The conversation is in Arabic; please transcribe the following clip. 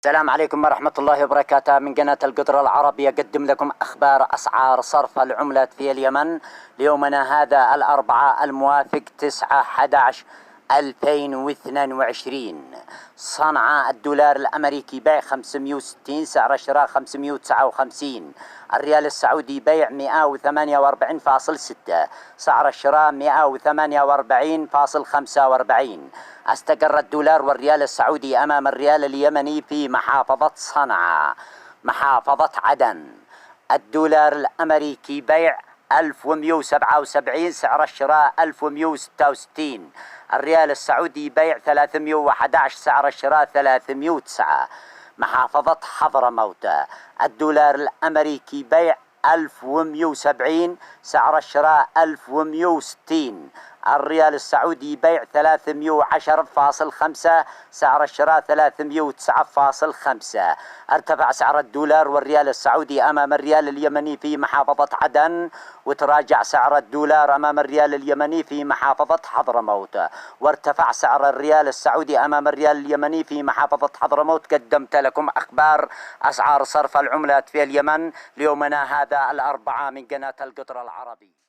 السلام عليكم ورحمة الله وبركاته. من قناة القطر العربي يقدم لكم أخبار أسعار صرف العملات في اليمن ليومنا هذا الأربعاء الموافق 9/11/2022. صنعاء الدولار الأمريكي بيع 560، سعر الشراء 559. الريال السعودي بيع 148.6، سعر الشراء 148.45. استقر الدولار والريال السعودي أمام الريال اليمني في محافظة صنعاء. محافظة عدن الدولار الأمريكي بيع 1177، سعر الشراء 1166. الريال السعودي بيع 311، سعر الشراء 309. محافظة حضرموت الدولار الأمريكي بيع 1170، سعر الشراء 1160. الريال السعودي بيع 310.5، سعر الشراء 309.5. ارتفع سعر الدولار والريال السعودي أمام الريال اليمني في محافظة عدن، وتراجع سعر الدولار أمام الريال اليمني في محافظة حضرموت، وارتفع سعر الريال السعودي أمام الريال اليمني في محافظة حضرموت. قدمت لكم أخبار أسعار صرف العملات في اليمن ليومنا هذا الأربعاء من قناة القطر العربي.